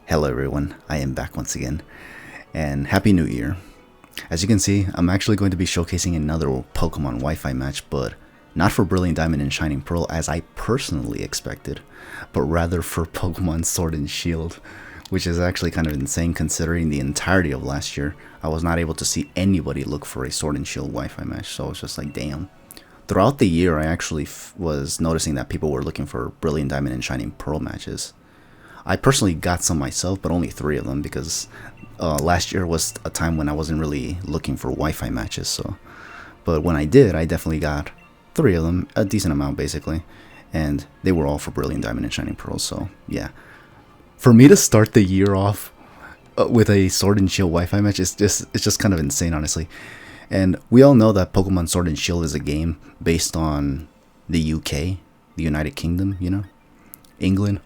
Hello everyone, I am back once again, and Happy New Year. As you can see, I'm actually going to be showcasing another Pokemon Wi-Fi match, but not for Brilliant Diamond and Shining Pearl as I personally expected, but rather for Pokemon Sword and Shield, which is actually kind of insane considering the entirety of last year. I was not able to see anybody look for a Sword and Shield Wi-Fi match, so it's just like, damn. Throughout the year, I actually was noticing that people were looking for Brilliant Diamond and Shining Pearl matches. I personally got some myself, but only 3 of them because last year was a time when I wasn't really looking for Wi-Fi matches. But when I did, I definitely got 3 of them, a decent amount basically, and they were all for Brilliant Diamond and Shining Pearl. So yeah, for me to start the year off with a Sword and Shield Wi-Fi match it's just kind of insane, honestly. And we all know that Pokemon Sword and Shield is a game based on the UK, the United Kingdom, you know, England,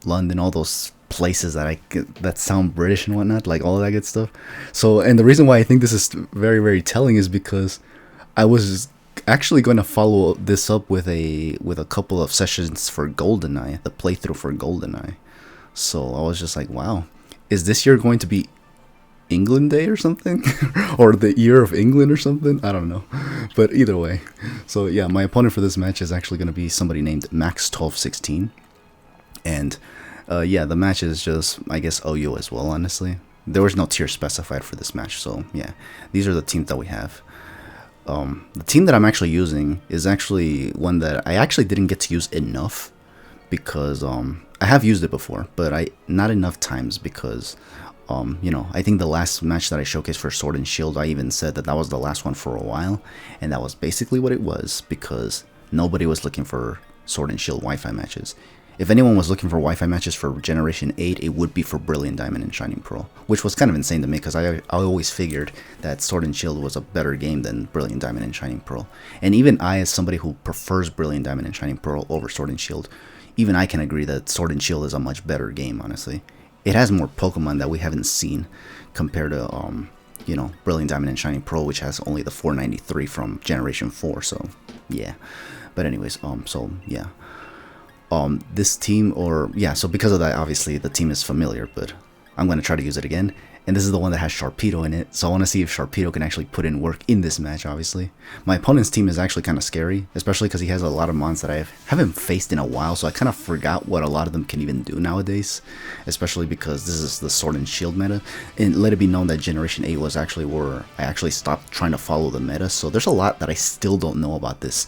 London, all those places that sound British and whatnot, like all of that good stuff. So, and the reason why I think this is very, very telling is because I was actually going to follow this up with a couple of sessions for GoldenEye, the playthrough for GoldenEye. So I was just like, wow, is this year going to be England Day or something? Or the year of England or something? I don't know. But either way. So yeah, my opponent for this match is actually going to be somebody named Max1216. And yeah, the match is just, I guess, OU as well, honestly. There was no tier specified for this match, so yeah. These are the teams that we have. The team that I'm actually using is actually one that I actually didn't get to use enough because I have used it before, but not enough times because you know, I think the last match that I showcased for Sword and Shield, I even said that was the last one for a while, and that was basically what it was because nobody was looking for Sword and Shield Wi-Fi matches. If anyone was looking for Wi-Fi matches for Generation 8, it would be for Brilliant Diamond and Shining Pearl, which was kind of insane to me because I always figured that Sword and Shield was a better game than Brilliant Diamond and Shining Pearl. And even I, as somebody who prefers Brilliant Diamond and Shining Pearl over Sword and Shield, even I can agree that Sword and Shield is a much better game, honestly. It has more Pokemon that we haven't seen compared to, you know, Brilliant Diamond and Shining Pearl, which has only the 493 from Generation 4, so yeah. But anyways, so yeah. This team, so because of that, obviously the team is familiar, but I'm going to try to use it again. And this is the one that has Sharpedo in it, so I want to see if Sharpedo can actually put in work in this match, obviously. My opponent's team is actually kind of scary, especially because he has a lot of mons that I haven't faced in a while, so I kind of forgot what a lot of them can even do nowadays, especially because this is the Sword and Shield meta. And let it be known that Generation 8 was actually where I actually stopped trying to follow the meta, so there's a lot that I still don't know about this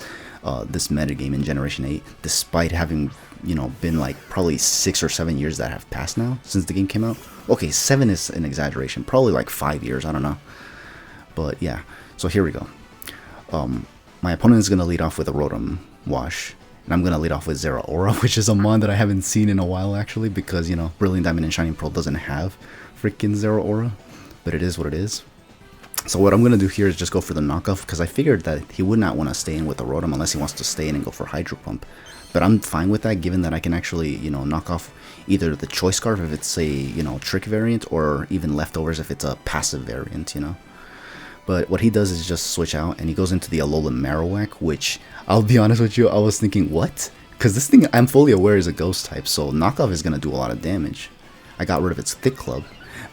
meta game in Generation 8, despite having, you know, been like probably 6 or 7 years that have passed now since the game came out. Okay, 7 is an exaggeration, probably like 5 years, I don't know. But yeah, so here we go. My opponent is going to lead off with a Rotom Wash, and I'm going to lead off with Zeraora, which is a mon that I haven't seen in a while actually, because, you know, Brilliant Diamond and Shining Pearl doesn't have freaking Zeraora, but it is what it is. So what I'm going to do here is just go for the knockoff, because I figured that he would not want to stay in with the Rotom unless he wants to stay in and go for Hydro Pump. But I'm fine with that, given that I can actually, you know, knock off either the Choice Scarf if it's a, you know, trick variant, or even Leftovers if it's a passive variant, you know. But what he does is just switch out, and he goes into the Alolan Marowak, which, I'll be honest with you, I was thinking, what? Because this thing, I'm fully aware, is a Ghost type, so knockoff is going to do a lot of damage. I got rid of its Thick Club.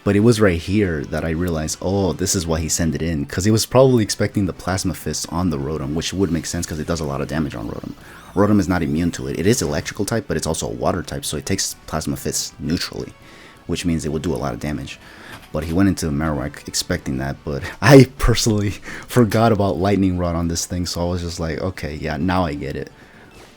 But it was right here that I realized, oh, this is why he sent it in, because he was probably expecting the Plasma Fist on the Rotom, which would make sense because it does a lot of damage on Rotom. Rotom is not immune to it. It is electrical type, but it's also a water type, so it takes Plasma Fist neutrally, which means it would do a lot of damage. But he went into Marowak expecting that, but I personally forgot about Lightning Rod on this thing, so I was just like, okay, yeah, now I get it.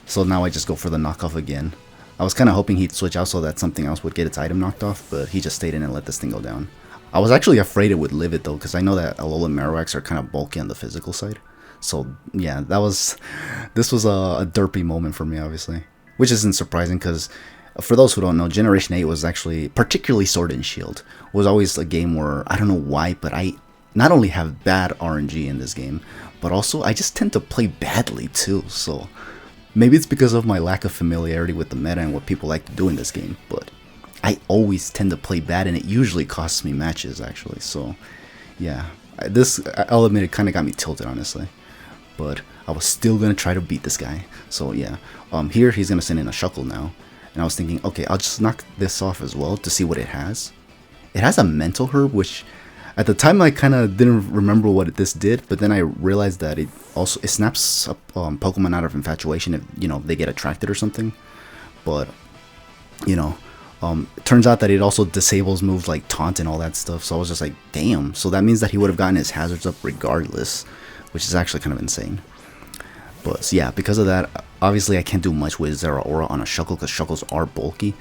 So now I just go for the knockoff again. I was kind of hoping he'd switch out so that something else would get its item knocked off, but he just stayed in and let this thing go down. I was actually afraid it would live it though, because I know that Alolan Marowaks are kind of bulky on the physical side. So yeah, this was a derpy moment for me, obviously. Which isn't surprising, because for those who don't know, Generation 8 was actually, particularly Sword and Shield, was always a game where, I don't know why, but I not only have bad RNG in this game, but also I just tend to play badly too, so maybe it's because of my lack of familiarity with the meta and what people like to do in this game, but I always tend to play bad, and it usually costs me matches, actually. So yeah, I'll admit, it kind of got me tilted, honestly. But I was still going to try to beat this guy. So yeah, here he's going to send in a Shuckle now. And I was thinking, okay, I'll just knock this off as well to see what it has. It has a mental herb, which at the time I kind of didn't remember what this did, but then I realized that it snaps up Pokemon out of infatuation if, you know, they get attracted or something. But, you know, it turns out that it also disables moves like Taunt and all that stuff. So I was just like, damn. So that means that he would have gotten his hazards up regardless, which is actually kind of insane. But so yeah, because of that, obviously I can't do much with Zeraora on a Shuckle because Shuckles are bulky.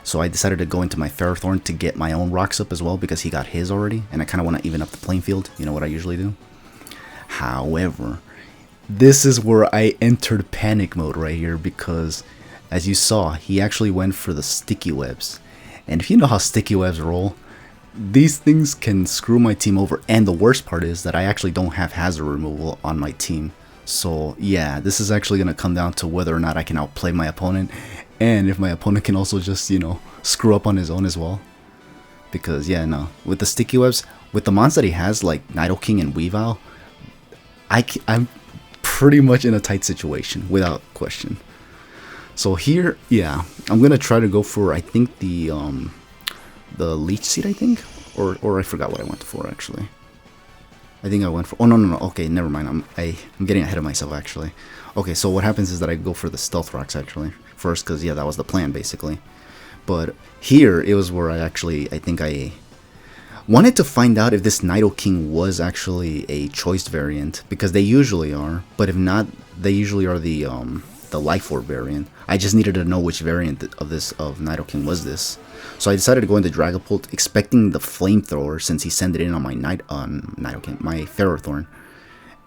So I decided to go into my Ferrothorn to get my own rocks up as well because he got his already. And I kind of want to even up the playing field. You know what I usually do. However, this is where I entered panic mode right here because, as you saw, he actually went for the sticky webs. And if you know how sticky webs roll, these things can screw my team over. And the worst part is that I actually don't have hazard removal on my team. So yeah, this is actually going to come down to whether or not I can outplay my opponent. And if my opponent can also just, you know, screw up on his own as well. Because yeah, no, with the sticky webs, with the mons that he has like Nidoking and Weavile, I'm pretty much in a tight situation without question. So here, yeah, I'm gonna try to go for, I think, the Leech Seed, I think, or I forgot what I went for actually. I think I went for, oh no, okay, never mind. I'm getting ahead of myself actually. Okay, so what happens is that I go for the Stealth Rocks actually first, because yeah, that was the plan basically. But here it was where I think I wanted to find out if this Nidoking was actually a choiced variant, because they usually are, but if not, they usually are the Life Orb variant. I just needed to know which variant of Nidoking was this. So I decided to go into Dragapult, expecting the Flamethrower since he sent it in on my Nidoking, my Ferrothorn.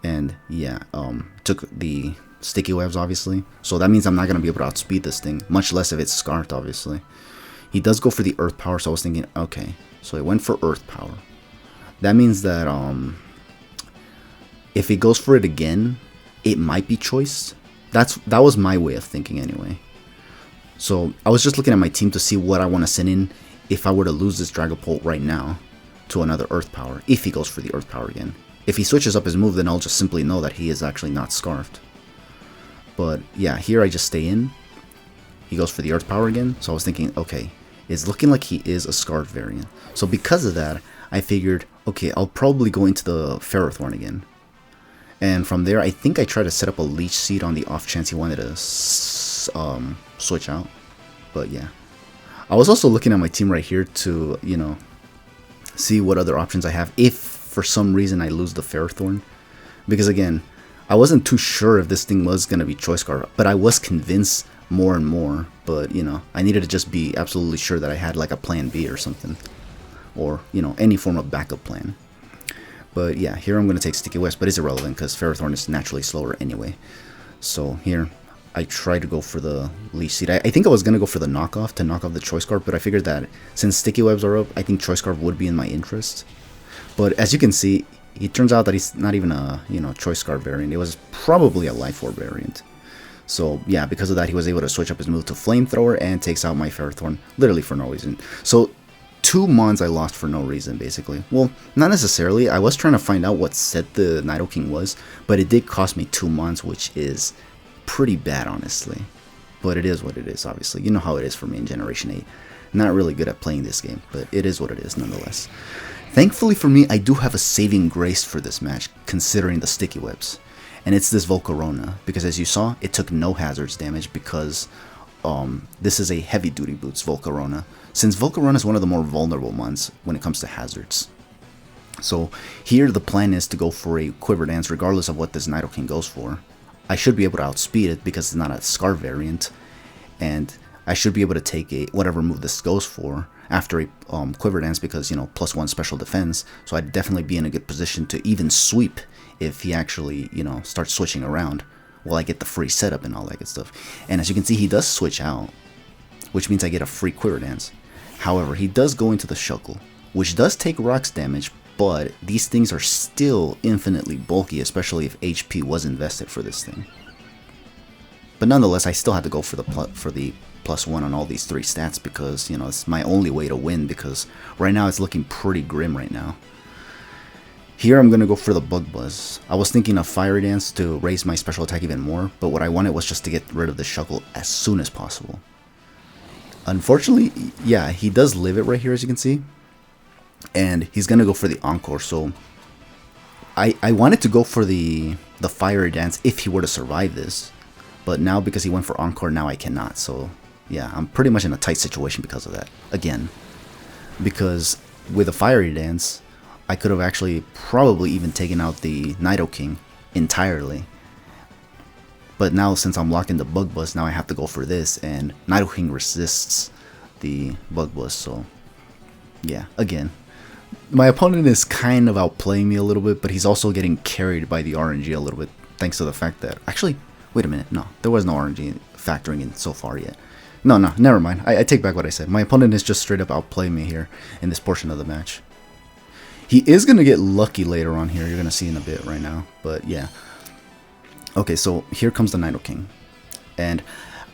And yeah, took the Sticky Webs obviously. So that means I'm not going to be able to outspeed this thing, much less if it's Scarfed obviously. He does go for the Earth Power, so I was thinking, okay, so he went for Earth Power. That means that if he goes for it again, it might be choiced. That was my way of thinking anyway. So I was just looking at my team to see what I want to send in if I were to lose this Dragapult right now to another Earth Power, if he goes for the Earth Power again. If he switches up his move, then I'll just simply know that he is actually not Scarfed. But yeah, here I just stay in. He goes for the Earth Power again, so I was thinking, okay, it's looking like he is a Scarfed variant. So because of that, I figured, okay, I'll probably go into the Ferrothorn again. And from there, I think I tried to set up a Leech Seed on the off chance he wanted to switch out. But yeah. I was also looking at my team right here to, you know, see what other options I have if for some reason I lose the Ferrothorn. Because again, I wasn't too sure if this thing was going to be Choice Scarf, but I was convinced more and more. But, you know, I needed to just be absolutely sure that I had like a plan B or something. Or, you know, any form of backup plan. But yeah, here I'm going to take Sticky Webs, but it's irrelevant because Ferrothorn is naturally slower anyway. So here, I tried to go for the Leech Seed. I think I was going to go for the knockoff to knock off the Choice Scarf, but I figured that since Sticky Webs are up, I think Choice Scarf would be in my interest. But as you can see, it turns out that he's not even a, you know, Choice Scarf variant. It was probably a Life Orb variant. So yeah, because of that, he was able to switch up his move to Flamethrower and takes out my Ferrothorn, literally for no reason. So 2 mons I lost for no reason, basically. Well, not necessarily. I was trying to find out what set the Nidoking was, but it did cost me 2 mons, which is pretty bad, honestly. But it is what it is, obviously. You know how it is for me in Generation 8. Not really good at playing this game, but it is what it is, nonetheless. Thankfully for me, I do have a saving grace for this match, considering the Sticky Webs. And it's this Volcarona, because as you saw, it took no hazards damage because this is a heavy duty boots Volcarona, since Volcarona is one of the more vulnerable ones when it comes to hazards. So here the plan is to go for a Quiver Dance regardless of what this Nidoking goes for. I should be able to outspeed it because it's not a Scarf variant, and I should be able to take a whatever move this goes for after a Quiver Dance because, you know, +1 special defense, so I'd definitely be in a good position to even sweep if he actually, you know, starts switching around while I get the free setup and all that good stuff. And as you can see, he does switch out, which means I get a free Quiver Dance. However, he does go into the Shuckle, which does take rocks damage, but these things are still infinitely bulky, especially if HP was invested for this thing. But nonetheless, I still had to go for the +1 on all these 3 stats because, you know, it's my only way to win because right now it's looking pretty grim right now. Here I'm going to go for the Bug Buzz. I was thinking of Fiery Dance to raise my special attack even more, but what I wanted was just to get rid of the Shuckle as soon as possible. Unfortunately, yeah, he does live it right here, as you can see. And he's going to go for the Encore, so I wanted to go for the Fiery Dance if he were to survive this. But now, because he went for Encore, now I cannot. So, yeah, I'm pretty much in a tight situation because of that. Again, because with the Fiery Dance, I could have actually probably even taken out the Nidoking entirely. But now, since I'm locked into Bug Buzz, now I have to go for this, and Nidoking resists the Bug Buzz, so yeah, again. My opponent is kind of outplaying me a little bit, but he's also getting carried by the RNG a little bit, thanks to the fact that... Actually, wait a minute, no, there was no RNG factoring in so far yet. No, never mind, I take back what I said. My opponent is just straight up outplaying me here in this portion of the match. He is going to get lucky later on here, you're going to see in a bit right now, but yeah. Okay, so here comes the Nidoking, and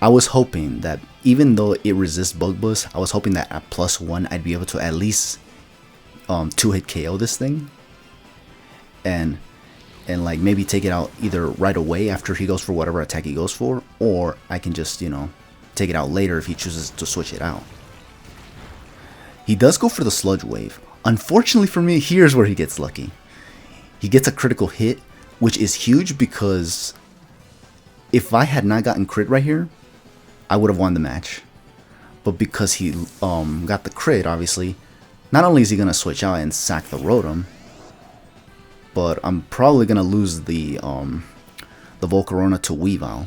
I was hoping that even though it resists Bug Buzz, I was hoping that at +1 I'd be able to at least 2-hit KO this thing, and like maybe take it out either right away after he goes for whatever attack he goes for, or I can just, you know, take it out later if he chooses to switch it out. He does go for the Sludge Wave. Unfortunately for me, here's where he gets lucky. He gets a critical hit, which is huge because if I had not gotten crit right here, I would have won the match. But because he got the crit, obviously, not only is he going to switch out and sack the Rotom, but I'm probably going to lose the Volcarona to Weavile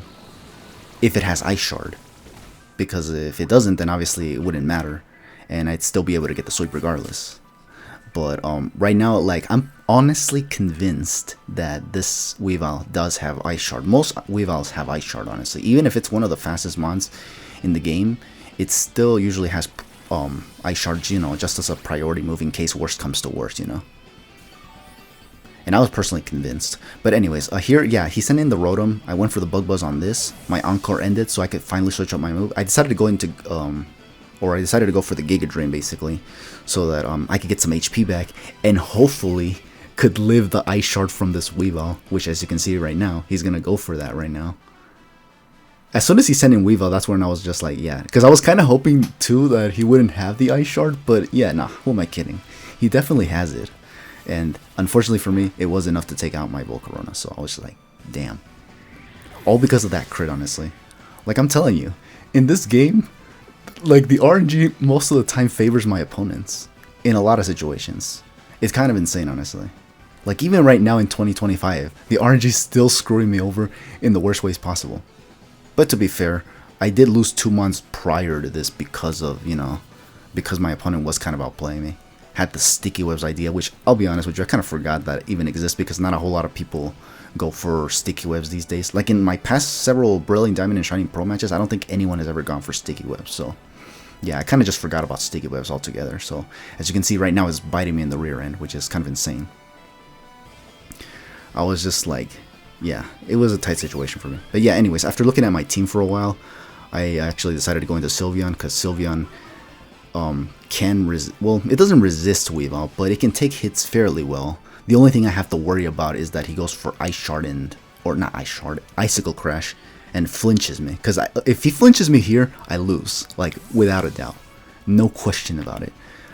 if it has Ice Shard. Because if it doesn't, then obviously it wouldn't matter, and I'd still be able to get the sweep regardless. But right now, like, I'm honestly convinced that this Weavile does have Ice Shard. Most Weaviles have Ice Shard, honestly. Even if it's one of the fastest mons in the game, it still usually has Ice Shards, you know, just as a priority move in case worst comes to worst, you know. And I was personally convinced. But anyways, here, yeah, he sent in the Rotom. I went for the Bug Buzz on this. My Encore ended, so I could finally switch up my move. I decided to go into... I decided to go for the Giga Drain, basically, so that I could get some HP back, and hopefully could live the Ice Shard from this Weavile, which, as you can see right now, he's going to go for that right now. As soon as he sent in Weavile, that's when I was just like, yeah, because I was kind of hoping, too, that he wouldn't have the Ice Shard, but yeah, nah, who am I kidding? He definitely has it, and unfortunately for me, it was enough to take out my Volcarona, so I was like, damn. All because of that crit, honestly. Like, I'm telling you, in this game... Like, the RNG most of the time favors my opponents in a lot of situations. It's kind of insane, honestly. Like, even right now in 2025, the RNG is still screwing me over in the worst ways possible. But to be fair, I did lose 2 months prior to this because of, you know, because my opponent was kind of outplaying me. Had the Sticky Webs idea, which, I'll be honest with you, I kind of forgot that even exists because not a whole lot of people go for Sticky Webs these days. Like, in my past several Brilliant Diamond and Shining Pearl matches, I don't think anyone has ever gone for Sticky Webs, so... Yeah, I kind of just forgot about Sticky Webs altogether, so as you can see right now it's biting me in the rear end, which is kind of insane. I was just like, yeah, it was a tight situation for me. But yeah, anyways, after looking at my team for a while, I actually decided to go into Sylveon, because Sylveon it doesn't resist Weavile, but it can take hits fairly well. The only thing I have to worry about is that he goes for Ice Shard or not Ice Shard, Icicle Crash, and flinches me, because if he flinches me here, I lose, like, without a doubt, no question about it.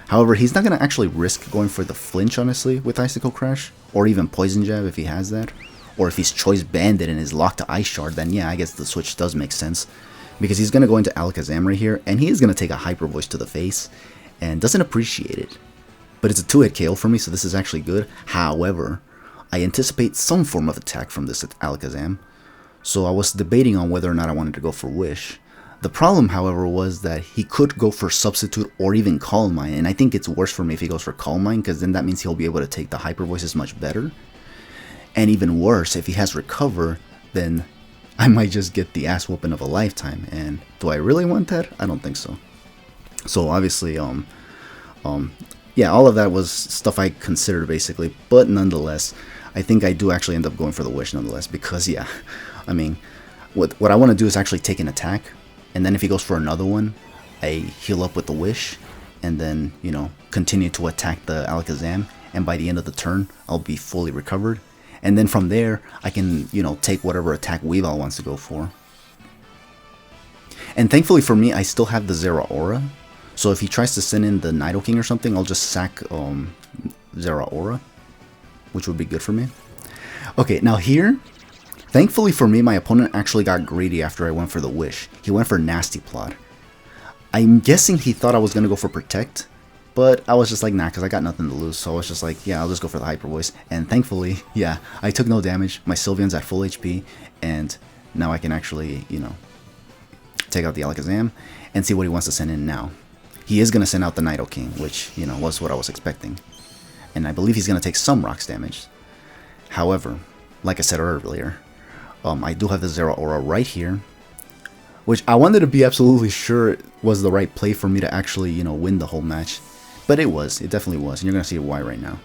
However, he's not going to actually risk going for the flinch, honestly, with Icicle Crash, or even Poison Jab if he has that, or if he's Choice Banded and is locked to Ice Shard, then yeah, I guess the switch does make sense, because he's going to go into Alakazam right here, and he is going to take a Hyper Voice to the face, and doesn't appreciate it. But it's a 2-hit KO for me, so this is actually good. However, I anticipate some form of attack from this Alakazam, so I was debating on whether or not I wanted to go for Wish. The problem, however, was that he could go for Substitute or even Calm Mind, and I think it's worse for me if he goes for Calm Mind, because then that means he'll be able to take the Hyper Voices much better. And even worse, if he has Recover, then I might just get the ass whooping of a lifetime, and do I really want that? I don't think so. So obviously, yeah, all of that was stuff I considered basically, but nonetheless, I think I do actually end up going for the Wish nonetheless, because yeah, I mean, what I want to do is actually take an attack, and then if he goes for another one, I heal up with the Wish, and then, you know, continue to attack the Alakazam, and by the end of the turn, I'll be fully recovered, and then from there, I can, you know, take whatever attack Weavile wants to go for. And thankfully for me, I still have the Zeraora. So if he tries to send in the Nidoking or something, I'll just sack Zeraora, which would be good for me. Okay, now here, thankfully for me, my opponent actually got greedy after I went for the Wish. He went for Nasty Plot. I'm guessing he thought I was going to go for Protect, but I was just like, nah, because I got nothing to lose. So I was just like, yeah, I'll just go for the Hyper Voice. And thankfully, yeah, I took no damage. My Sylveon's at full HP, and now I can actually, you know, take out the Alakazam and see what he wants to send in now. He is going to send out the Nidoking, which, you know, was what I was expecting. And I believe he's going to take some Rocks damage. However, like I said earlier, I do have the Zeraora right here, which I wanted to be absolutely sure it was the right play for me to actually, you know, win the whole match. But it was. It definitely was. And you're going to see why right now.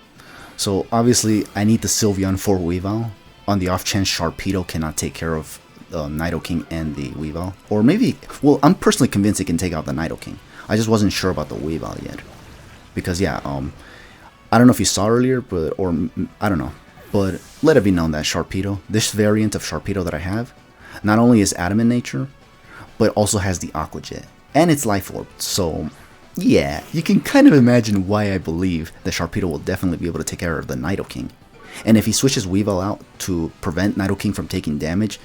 So, obviously, I need the Sylveon for Weavile. On the off chance Sharpedo cannot take care of Nidoking and the Weavile. Or maybe, well, I'm personally convinced it can take out the Nidoking. I just wasn't sure about the Weavile yet. Because, yeah, I don't know if you saw earlier, but, or, I don't know. But let it be known that Sharpedo, this variant of Sharpedo that I have, not only is Adamant nature, but also has the Aqua Jet. And it's Life Orb. So, yeah, you can kind of imagine why I believe that Sharpedo will definitely be able to take care of the Nidoking. And if he switches Weavile out to prevent Nidoking from taking damage,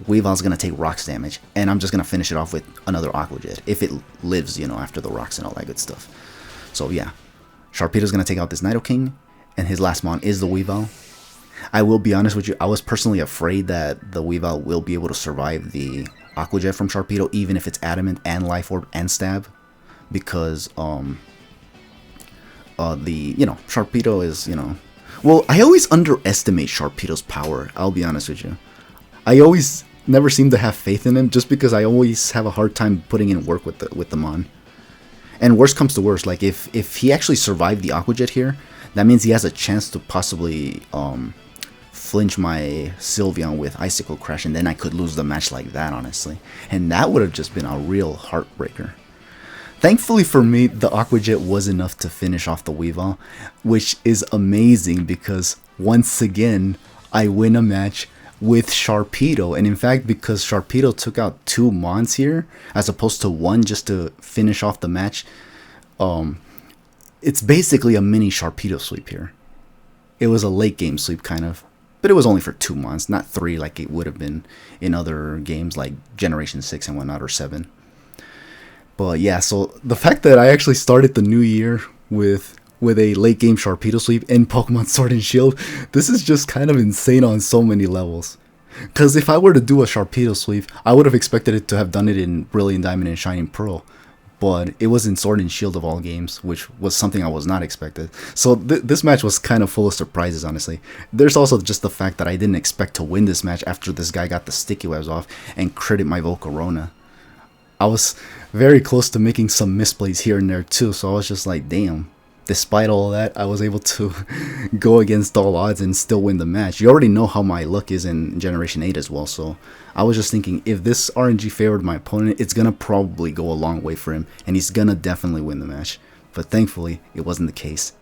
Weavile's going to take Rocks damage. And I'm just going to finish it off with another Aqua Jet, if it lives, you know, after the Rocks and all that good stuff. So, yeah, Sharpedo's going to take out this Nidoking, and his last mon is the Weavile. I will be honest with you, I was personally afraid that the Weavile will be able to survive the Aqua Jet from Sharpedo, even if it's Adamant and Life Orb and Stab, because Sharpedo is, you know, well, I always underestimate Sharpedo's power. I'll be honest with you. I always never seem to have faith in him, just because I always have a hard time putting in work with the mon. And worst comes to worst, like if he actually survived the Aqua Jet here, that means he has a chance to possibly flinch my Sylveon with Icicle Crash, and then I could lose the match like that, honestly. And that would have just been a real heartbreaker. Thankfully for me, the Aqua Jet was enough to finish off the Weavile, which is amazing because once again, I win a match with Sharpedo. And in fact, because Sharpedo took out 2 mons here, as opposed to 1 just to finish off the match, it's basically a mini Sharpedo sweep here. It was a late game sweep kind of. But it was only for 2 months, not 3 like it would have been in other games like Generation 6 and whatnot, or 7. But yeah, so the fact that I actually started the new year with a late game Sharpedo sweep in Pokemon Sword and Shield, this is just kind of insane on so many levels. Because if I were to do a Sharpedo sweep, I would have expected it to have done it in Brilliant Diamond and Shining Pearl. But it was in Sword and Shield of all games, which was something I was not expected. So this match was kind of full of surprises, honestly. There's also just the fact that I didn't expect to win this match after this guy got the sticky webs off and critted my Volcarona. I was very close to making some misplays here and there too, so I was just like, damn. Despite all that, I was able to go against all odds and still win the match. You already know how my luck is in Generation 8 as well, so I was just thinking, if this RNG favored my opponent, it's going to probably go a long way for him, and he's going to definitely win the match. But thankfully, it wasn't the case.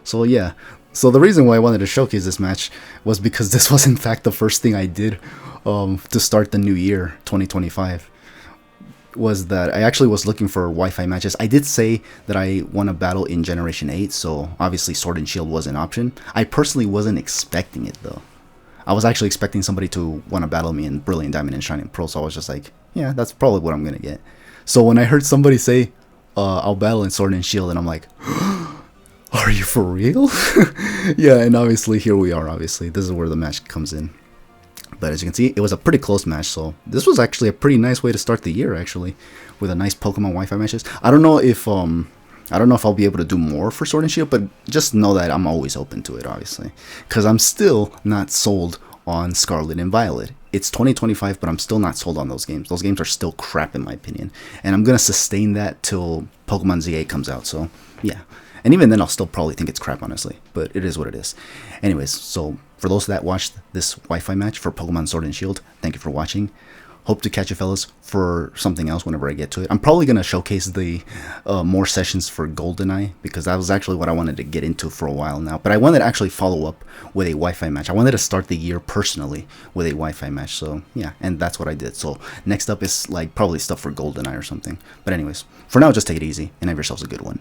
So yeah, so the reason why I wanted to showcase this match was because this was in fact the first thing I did to start the new year, 2025. Was that I actually was looking for Wi-Fi matches. I did say that I won a battle in Generation 8, so obviously Sword and Shield was an option. I personally wasn't expecting it though. I was actually expecting somebody to want to battle me in Brilliant Diamond and Shining Pearl, so I was just like, yeah, that's probably what I'm gonna get. So when I heard somebody say, I'll battle in Sword and Shield, and I'm like, are you for real? Yeah, and obviously here we are, obviously. This is where the match comes in. But as you can see, it was a pretty close match, so this was actually a pretty nice way to start the year, actually, with a nice Pokemon Wi-Fi matches. I don't know if I'll be able to do more for Sword and Shield, but just know that I'm always open to it, obviously, because I'm still not sold on Scarlet and Violet. It's 2025, but I'm still not sold on those games. Those games are still crap, in my opinion, and I'm gonna sustain that till Pokemon Z8 comes out. So yeah. And even then, I'll still probably think it's crap, honestly. But it is what it is. Anyways, so for those that watched this Wi-Fi match for Pokemon Sword and Shield, thank you for watching. hope to catch you fellas for something else whenever I get to it. I'm probably going to showcase the more sessions for GoldenEye, because that was actually what I wanted to get into for a while now. But I wanted to actually follow up with a Wi-Fi match. I wanted to start the year personally with a Wi-Fi match. So yeah, and that's what I did. So next up is like probably stuff for GoldenEye or something. But anyways, for now, just take it easy and have yourselves a good one.